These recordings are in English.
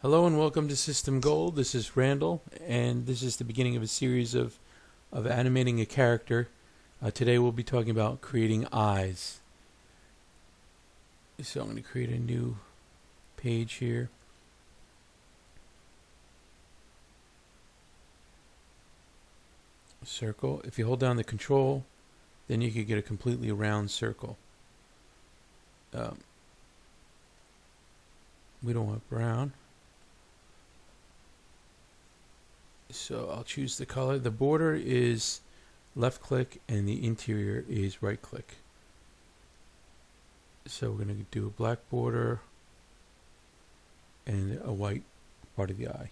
Hello and welcome to System Gold. This is Randall, and this is the beginning of a series of animating a character. Today we'll be talking about creating eyes. So I'm going to create a new page here. Circle. If you hold down the control, then you could get a completely round circle. We don't want brown. So I'll choose the color. The border is left click and the interior is right click. So we're going to do a black border and a white part of the eye.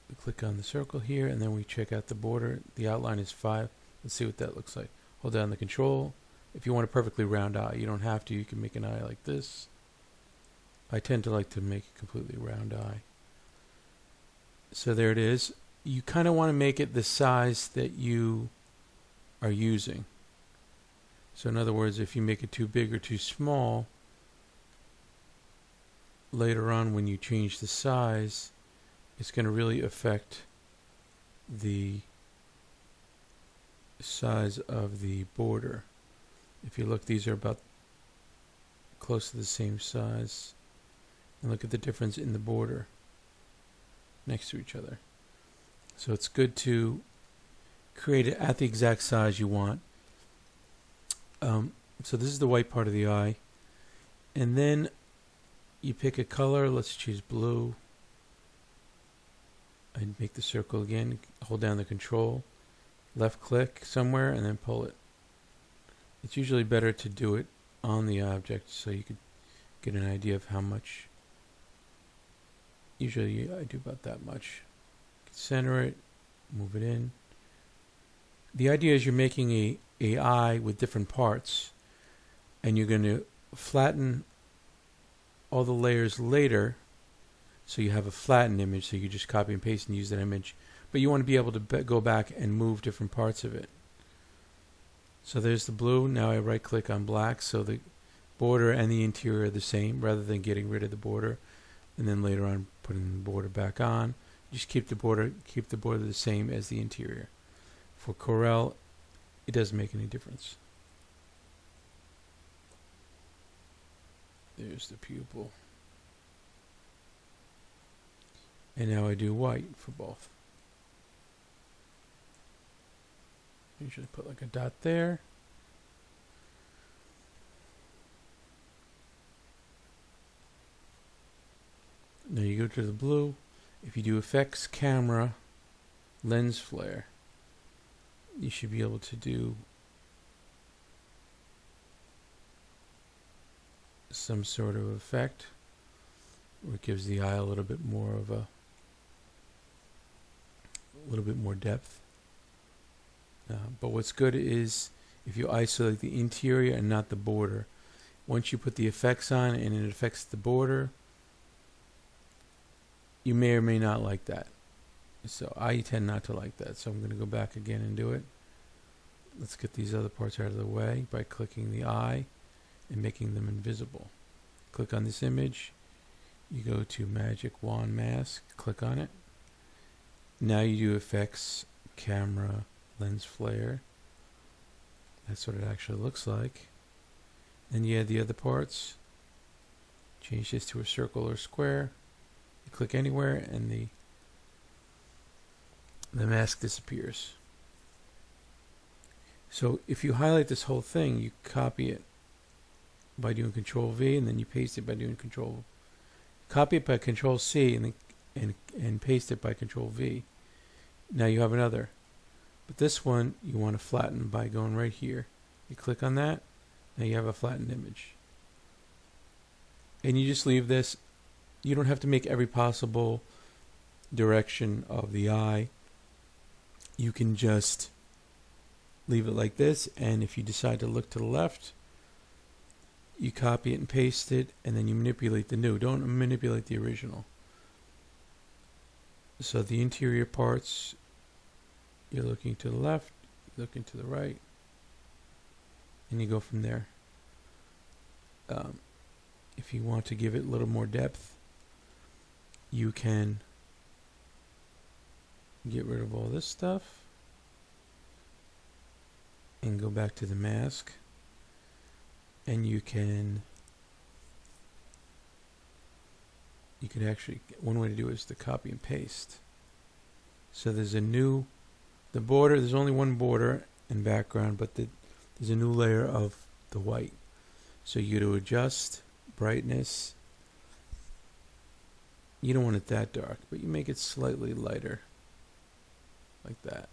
We click on the circle here and then we check out the border. The outline is 5. Let's see what that looks like. Hold down the control. If you want a perfectly round eye, you don't have to. You can make an eye like this. I tend to like to make a completely round eye. So there it is. You kind of want to make it the size that you are using. So in other words, if you make it too big or too small, later on when you change the size, it's going to really affect the size of the border. If you look, these are about close to the same size. And look at the difference in the border next to each other. So it's good to create it at the exact size you want. So this is the white part of the eye. And then you pick a color. Let's choose blue. I'd make the circle again. Hold down the control. Left click somewhere and then pull it. It's usually better to do it on the object so you could get an idea of how much. Usually I do about that much. Center it, move it in. The idea is you're making a eye with different parts, and you're going to flatten all the layers later so you have a flattened image, so you just copy and paste and use that image. But you want to be able to go back and move different parts of it. So there's the blue. Now I right click on black so the border and the interior are the same rather than getting rid of the border and then later on putting the border back on. Just keep the border the same as the interior. For Corel, it doesn't make any difference. There's the pupil. And now I do white for both. Usually put like a dot there. Now you go to the blue. If you do effects, camera, lens flare, you should be able to do some sort of effect where it gives the eye a little bit more of a little bit more depth. But what's good is if you isolate the interior and not the border. Once you put the effects on and it affects the border, you may or may not like that. So I tend not to like that. So I'm going to go back again and do it. Let's get these other parts out of the way by clicking the eye and making them invisible. Click on this image. You go to Magic Wand Mask. Click on it. Now you do effects, camera, lens flare. That's what it actually looks like. Then you add the other parts. Change this to a circle or square. You click anywhere and the mask disappears. So if you highlight this whole thing, you copy it by doing Control V and then you paste it by doing Control. Copy it by Control C and paste it by Control V. Now you have another. But this one you want to flatten by going right here. You click on that. Now you have a flattened image. And you just leave this. You don't have to make every possible direction of the eye. You can just leave it like this, and if you decide to look to the left, you copy it and paste it, and then you manipulate the new. Don't manipulate the original. So the interior parts, you're looking to the left, looking to the right, and you go from there. if you want to give it a little more depth, you can get rid of all this stuff and go back to the mask, and you can actually, one way to do it is to copy and paste. So there's the border, there's only one border and background, but there's a new layer of the white. So you do adjust brightness. You don't want it that dark, but you make it slightly lighter, like that.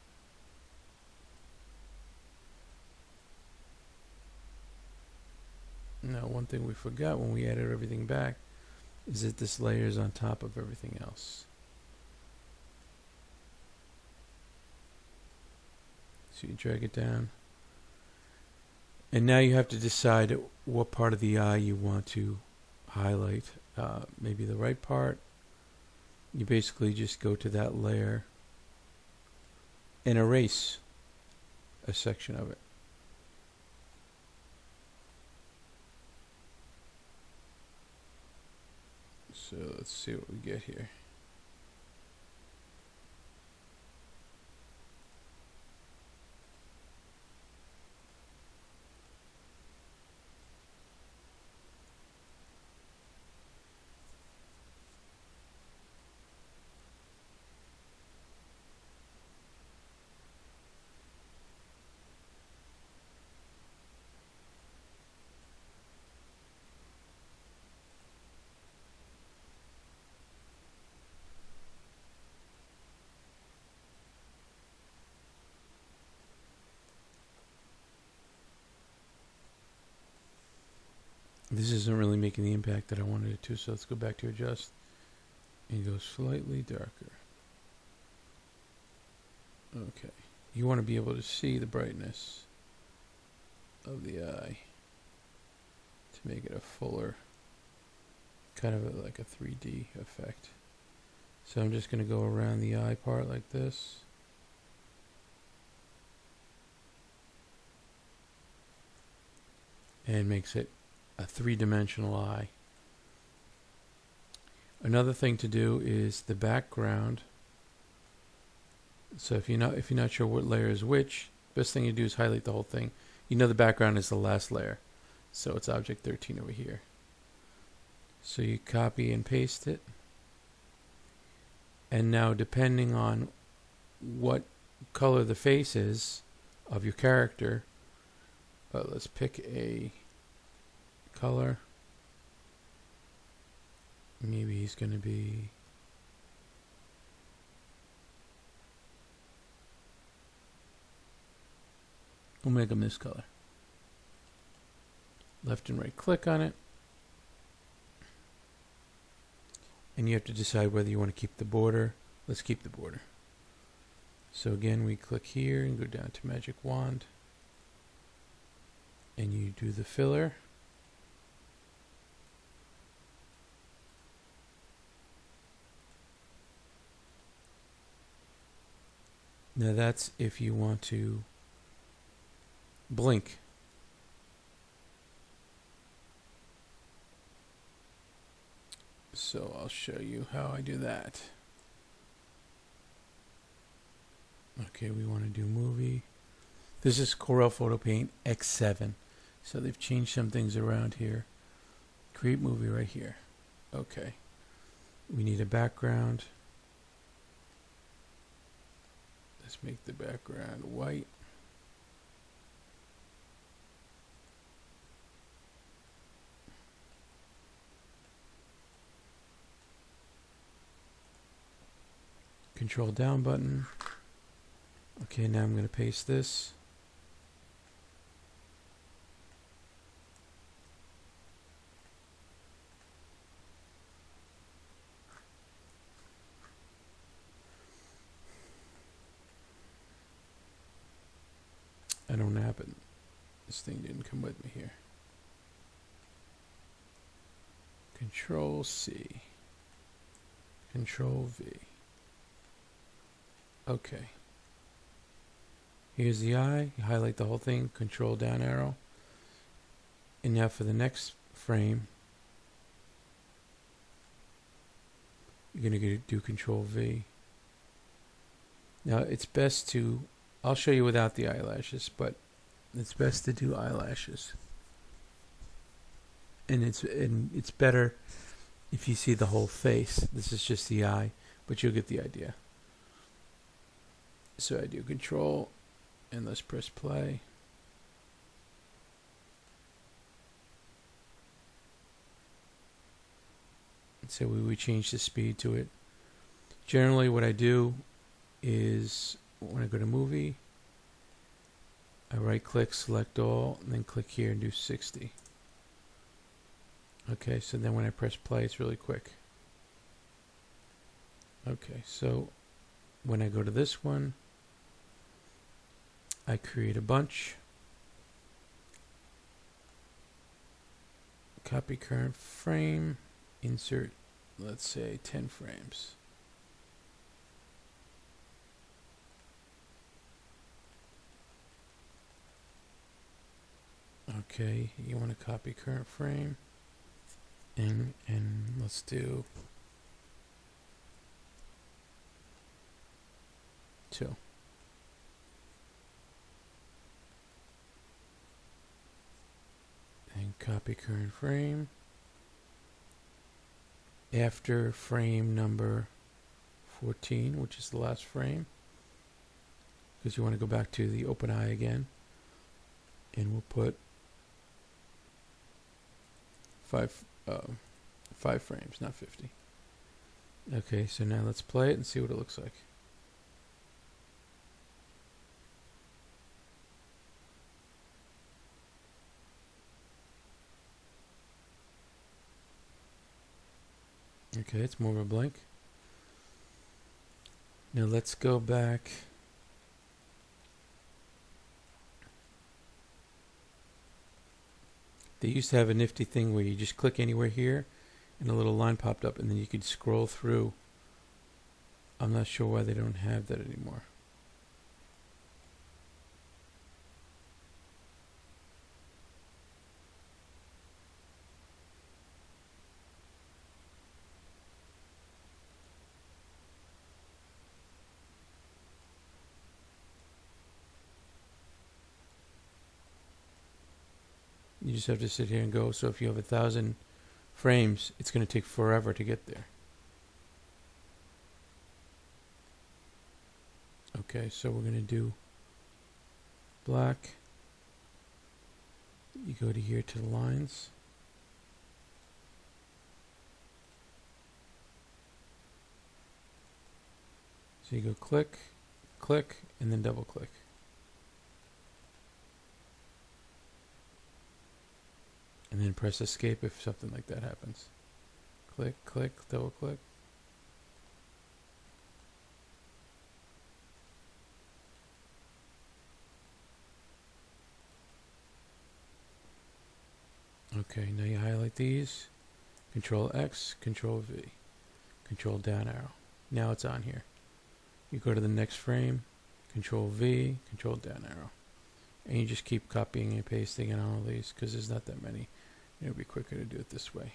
Now, one thing we forgot when we added everything back is that this layer is on top of everything else. So you drag it down. And now you have to decide what part of the eye you want to highlight. Maybe the right part. You basically just go to that layer and erase a section of it. So let's see what we get here. This isn't really making the impact that I wanted it to, so let's go back to adjust and go slightly darker. Okay. You want to be able to see the brightness of the eye to make it a fuller, kind of like a 3D effect. So I'm just going to go around the eye part like this. And makes it a three-dimensional eye. Another thing to do is the background. So if you're not sure what layer is which, best thing you do is highlight the whole thing. You know the background is the last layer, so it's object 13 over here. So you copy and paste it, and now depending on what color the face is of your character, let's pick a color. Maybe he's going to be we'll make him this color. Left and right click on it, and you have to decide whether you want to keep the border. Let's keep the border. So again, we click here and go down to magic wand, and you do the filler. Now that's if you want to blink. So I'll show you how I do that. Okay, we want to do movie. This is Corel Photopaint X7. So they've changed some things around here. Create movie right here. Okay. We need a background. Let's make the background white. Control down button. Okay, now I'm going to paste this. I don't happen. This thing didn't come with me here. Control C. Control V. Okay. Here's the eye. You highlight the whole thing. Control down arrow. And now for the next frame, you're going to do Control V. Now it's best to, I'll show you without the eyelashes, but it's best to do eyelashes. And it's better if you see the whole face. This is just the eye, but you'll get the idea. So I do Control, and let's press play. So we change the speed to it. Generally what I do is when I go to movie, I right click, select all, and then click here and do 60. Okay, so then when I press play, it's really quick. Okay, so when I go to this one, I create a bunch, copy current frame, insert, let's say 10 frames. Okay, you want to copy current frame, and let's do 2. And copy current frame after frame number 14, which is the last frame, because you want to go back to the open eye again, and we'll put 5 frames, not 50. Okay, so now let's play it and see what it looks like. Okay, it's more of a blank. Now let's go back. They used to have a nifty thing where you just click anywhere here and a little line popped up and then you could scroll through. I'm not sure why they don't have that anymore. You just have to sit here and go. So if you have 1,000 frames, it's going to take forever to get there. Okay, so we're going to do black. You go to here to the lines. So you go click, click, and then double click. And then press escape if something like that happens. Click, click, double click. Okay, now you highlight these. Control X, Control V. Control down arrow. Now it's on here. You go to the next frame, Control V, Control down arrow. And you just keep copying and pasting in all these because there's not that many. It'll be quicker to do it this way.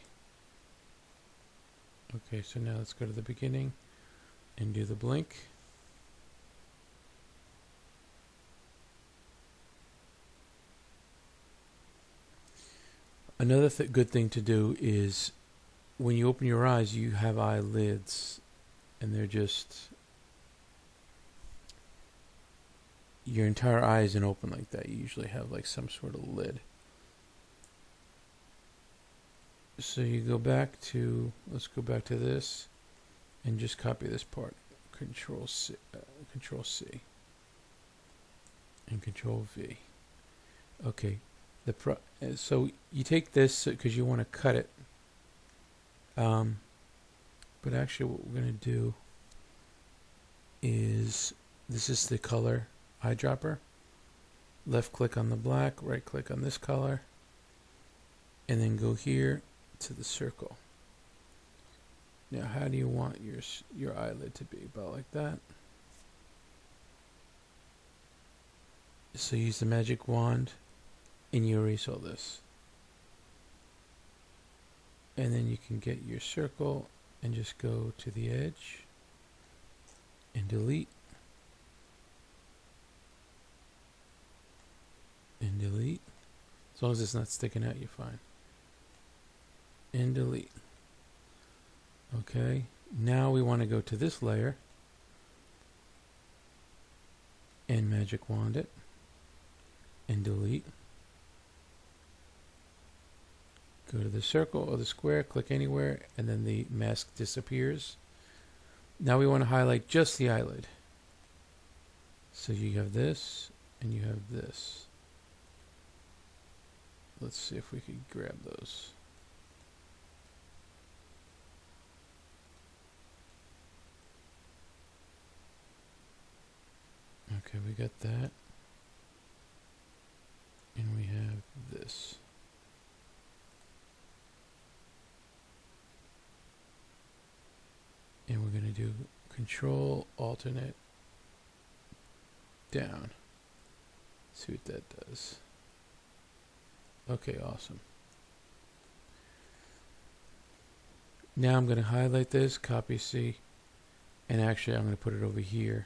Okay, so now let's go to the beginning and do the blink. Another good thing to do is when you open your eyes, you have eyelids, and they're just, your entire eye isn't open like that. You usually have like some sort of lid. So you go back to, let's go back to this and just copy this part. Control C, Control C, and Control V. Okay, so you take this because you want to cut it. But actually, what we're going to do is, this is the color eyedropper. Left click on the black, right click on this color, and then go here to the circle. Now, how do you want your eyelid to be? About like that. So use the magic wand and you erase all this. And then you can get your circle and just go to the edge and delete and delete. As long as it's not sticking out, you're fine. And delete. Okay, now we want to go to this layer and magic wand it and delete. Go to the circle or the square, click anywhere, and then the mask disappears. Now we want to highlight just the eyelid. So you have this and you have this. Let's see if we could grab those. Okay, we got that. And we have this. And we're going to do Control Alternate down. See what that does. Okay, awesome. Now I'm going to highlight this, copy C, and actually I'm going to put it over here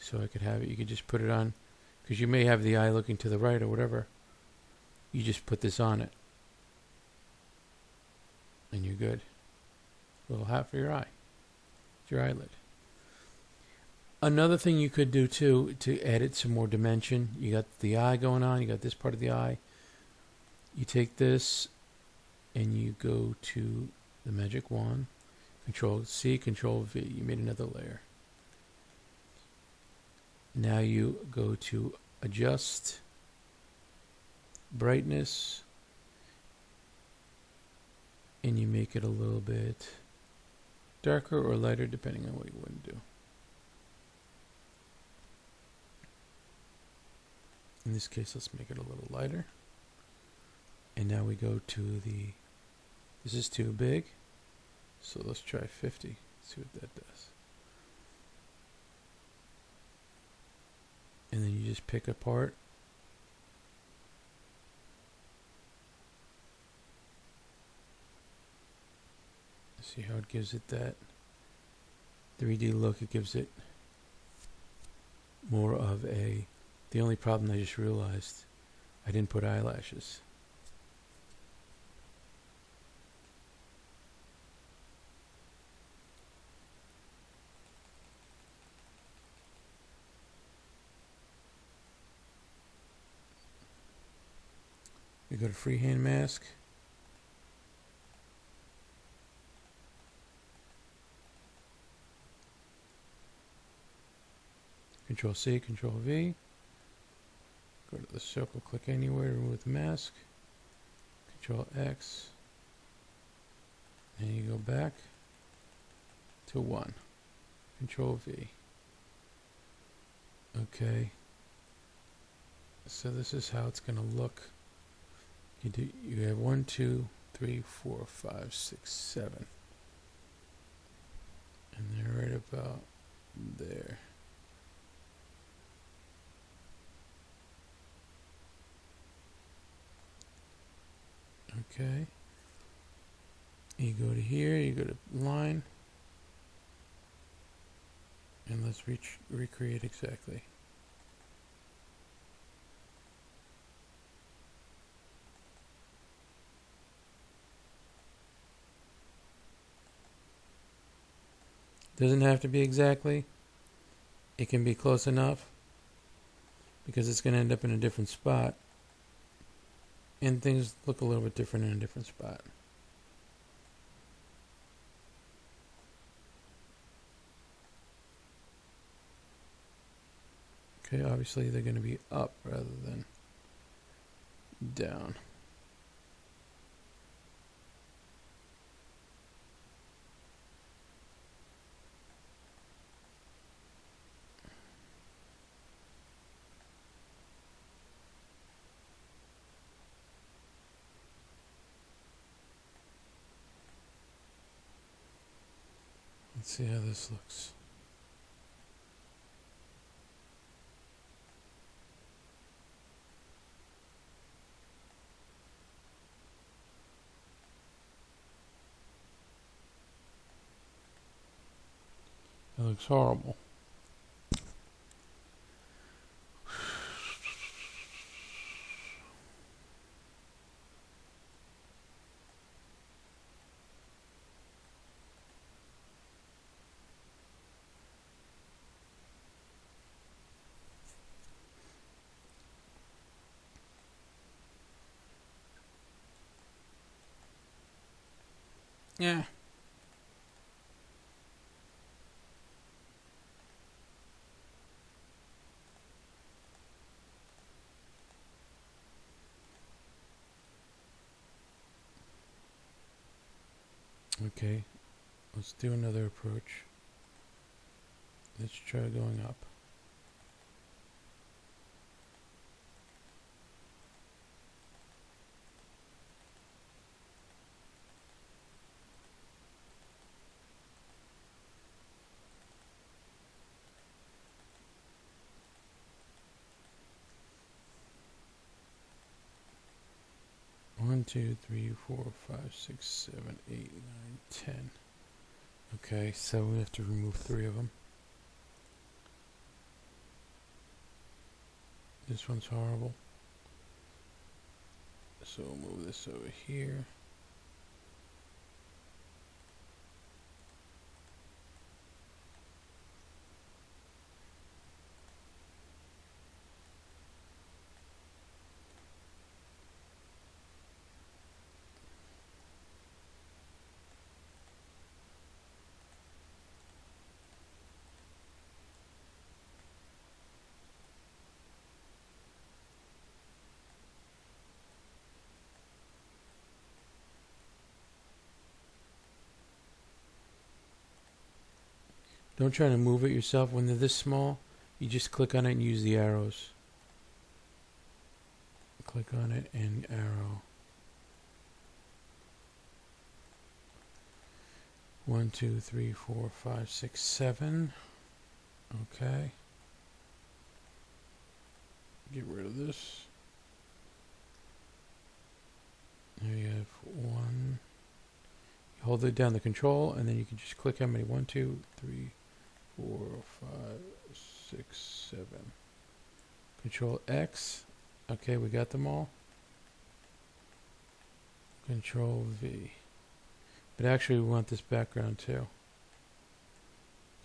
so I could have it. You could just put it on, because you may have the eye looking to the right or whatever. You just put this on it, and you're good. A little hat for your eye. It's your eyelid. Another thing you could do too, to add some more dimension, you got the eye going on, you got this part of the eye. You take this and you go to the magic wand, Control C, Control V. You made another layer. Now you go to Adjust, Brightness, and you make it a little bit darker or lighter depending on what you want to do. In this case, let's make it a little lighter. And now we go to the, this is too big, so let's try 50, see what that does. And then you just pick apart. See how it gives it that 3D look. It gives it more of a, the only problem I just realized, I didn't put eyelashes. We go to freehand mask. Control C, Control V. Go to the circle, click anywhere, remove the mask. Control X. And you go back to 1. Control V. Okay. So this is how it's going to look. You have 1, 2, 3, 4, 5, 6, 7. And they're right about there. Okay. You go to here, you go to line. And let's recreate exactly. Doesn't have to be exactly. It can be close enough because it's going to end up in a different spot. And things look a little bit different in a different spot. Okay, obviously they're going to be up rather than down. Let's see how this looks. looks horrible. Yeah. Okay, let's do another approach. Let's try going up. One, two, three, 4, 5, 6, 7, 8, 9, 10. Okay, so we have to remove 3 of them. This one's horrible. So we'll move this over here. Don't try to move it yourself. When they're this small, you just click on it and use the arrows. Click on it and arrow. 1, 2, 3, 4, 5, 6, 7. Okay. Get rid of this. There you have 1. You hold it down the control, and then you can just click how many. 1, 2, 3, 4, 5, 6, 7. Control X. Okay, we got them all. Control V. But actually we want this background too.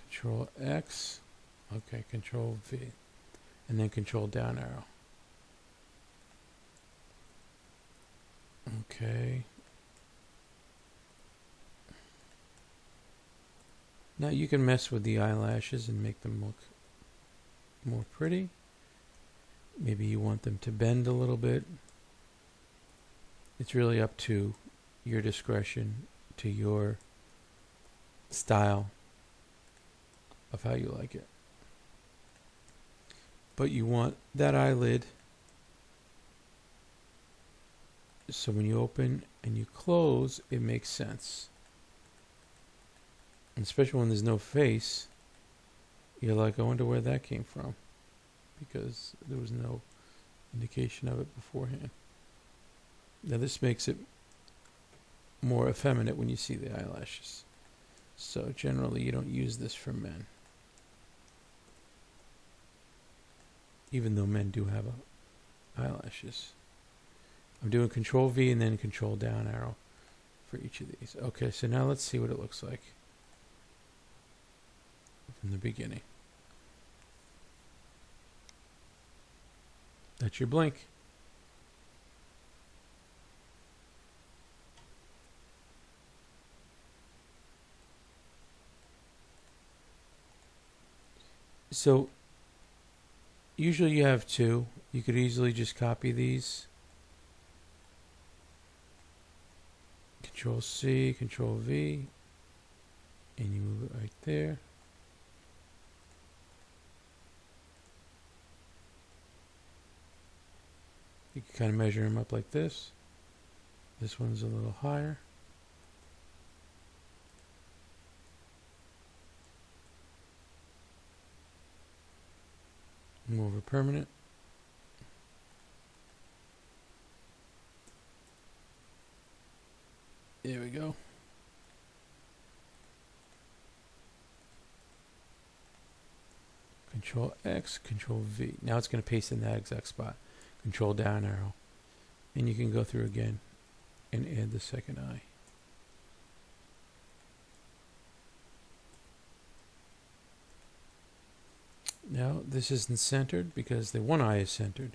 Control X. Okay, Control V. And then Control down arrow. Okay. Now you can mess with the eyelashes and make them look more pretty. Maybe you want them to bend a little bit. It's really up to your discretion, to your style of how you like it. But you want that eyelid so when you open and you close, it makes sense. And especially when there's no face, you're like, I wonder where that came from, because there was no indication of it beforehand. Now this makes it more effeminate when you see the eyelashes. So generally you don't use this for men, even though men do have eyelashes. I'm doing Control V and then Control down arrow for each of these. Okay, so now let's see what it looks like from the beginning. That's your blink. So usually you have 2. You could easily just copy these. Control C, Control V, and you move it right there. You can kind of measure them up like this. This one's a little higher. More of a permanent. There we go. Control X, Control V. Now it's going to paste in that exact spot. Control down arrow. And you can go through again and add the second eye. Now this isn't centered because the one eye is centered.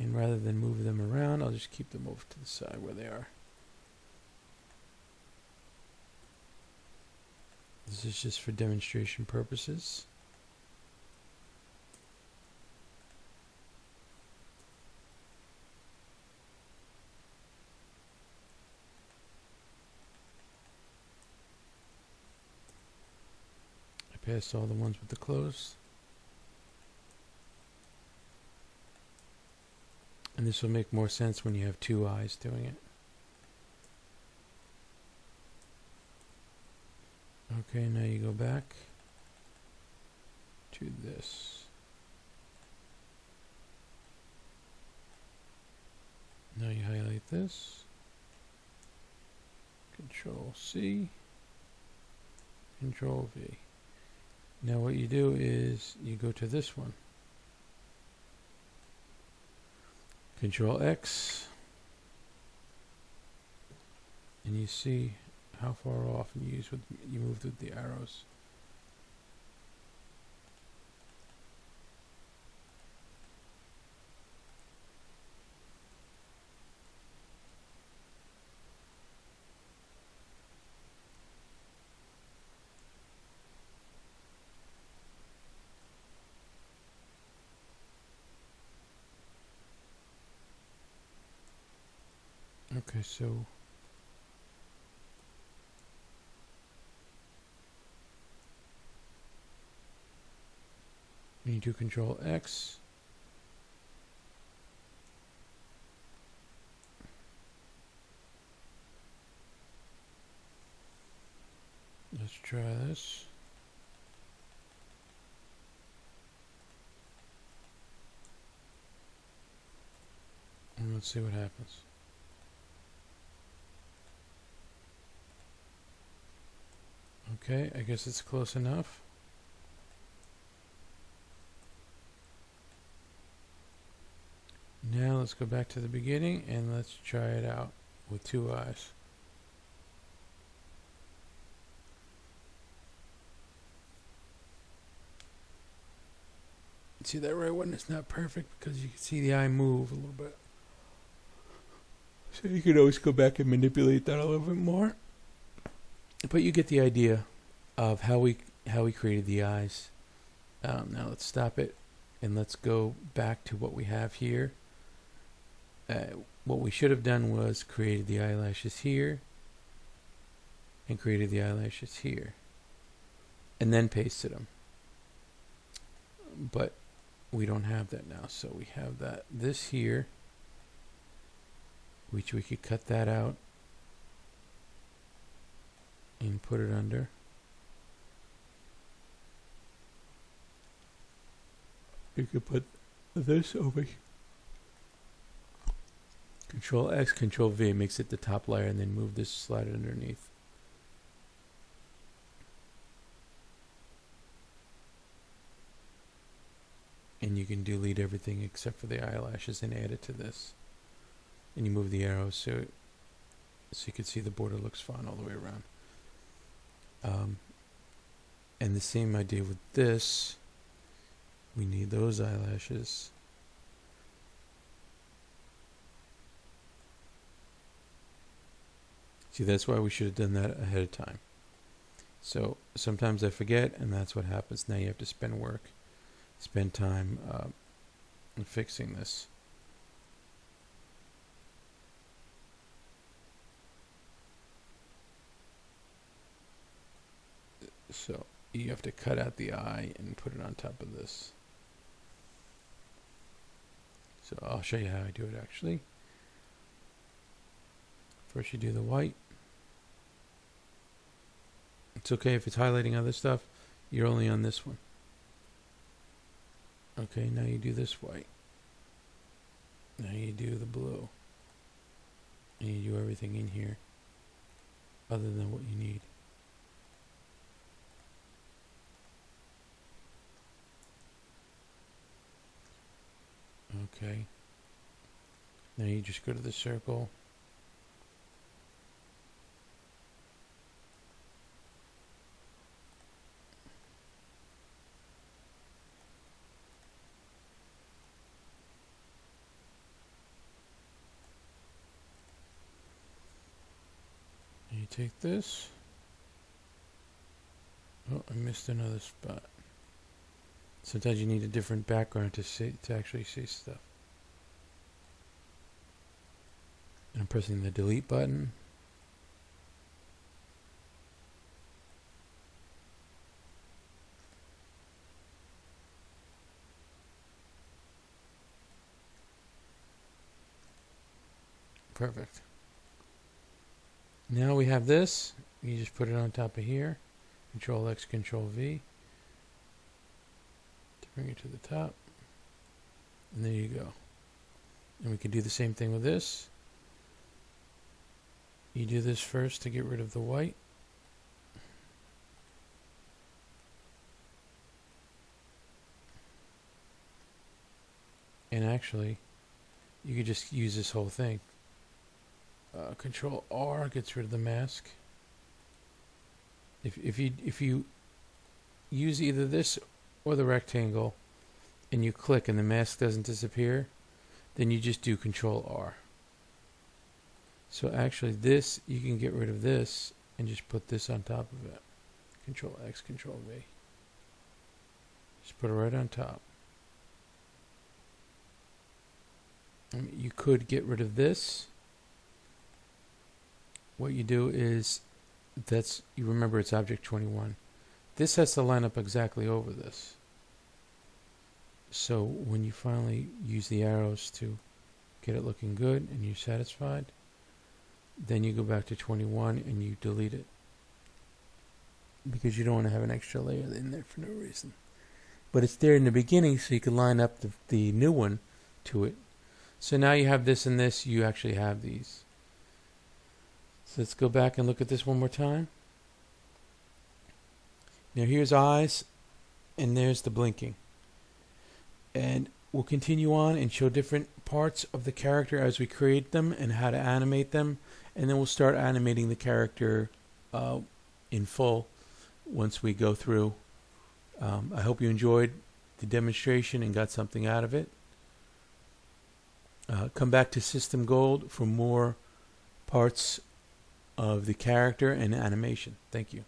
And rather than move them around, I'll just keep them over to the side where they are. This is just for demonstration purposes. I passed all the ones with the close. And this will make more sense when you have two eyes doing it. Okay, now you go back to this. Now you highlight this. Control C. Control V. Now what you do is you go to this one. Control X. And you see how far off you moved with the arrows. Okay, so when you do Control X, let's try this. And let's see what happens. Okay, I guess it's close enough. Now let's go back to the beginning and let's try it out with two eyes. See, that right one is not perfect because you can see the eye move a little bit. So you can always go back and manipulate that a little bit more. But you get the idea of how we created the eyes. Now let's stop it and let's go back to what we have here. What we should have done was created the eyelashes here and created the eyelashes here and then pasted them. But we don't have that now, so we have this here, which we could cut that out and put it under. You could put this over here. Control X, Control V makes it the top layer, and then move this slide underneath. And you can delete everything except for the eyelashes and add it to this. And you move the arrows so you can see the border looks fine all the way around. And the same idea with this. We need those eyelashes. See, that's why we should have done that ahead of time. So sometimes I forget, and that's what happens. Now you have to spend time fixing this. So you have to cut out the eye and put it on top of this. So I'll show you how I do it actually. First you do the white. It's okay if it's highlighting other stuff. You're only on this one. Okay, now you do this white. Now you do the blue. And you do everything in here other than what you need. Okay. Now you just go to the circle. And you take this. Oh, I missed another spot. Sometimes you need a different background to actually see stuff. And I'm pressing the delete button. Perfect. Now we have this. You just put it on top of here. Control X, Control V to bring it to the top. And there you go. And we can do the same thing with this. You do this first to get rid of the white. And actually, you could just use this whole thing. Control R gets rid of the mask. If you use either this or the rectangle, and you click and the mask doesn't disappear, then you just do Control R. So actually, this you can get rid of this and just put this on top of it. Control X, Control V. Just put it right on top. You could get rid of this. What you do is, you remember it's object 21. This has to line up exactly over this. So when you finally use the arrows to get it looking good and you're satisfied, then you go back to 21 and you delete it. Because you don't want to have an extra layer in there for no reason. But it's there in the beginning so you can line up the new one to it. So now you have this and this, you actually have these. So let's go back and look at this one more time. Now here's eyes, and there's the blinking. And we'll continue on and show different parts of the character as we create them and how to animate them. And then we'll start animating the character in full once we go through. I hope you enjoyed the demonstration and got something out of it. Come back to System Gold for more parts of the character and animation. Thank you.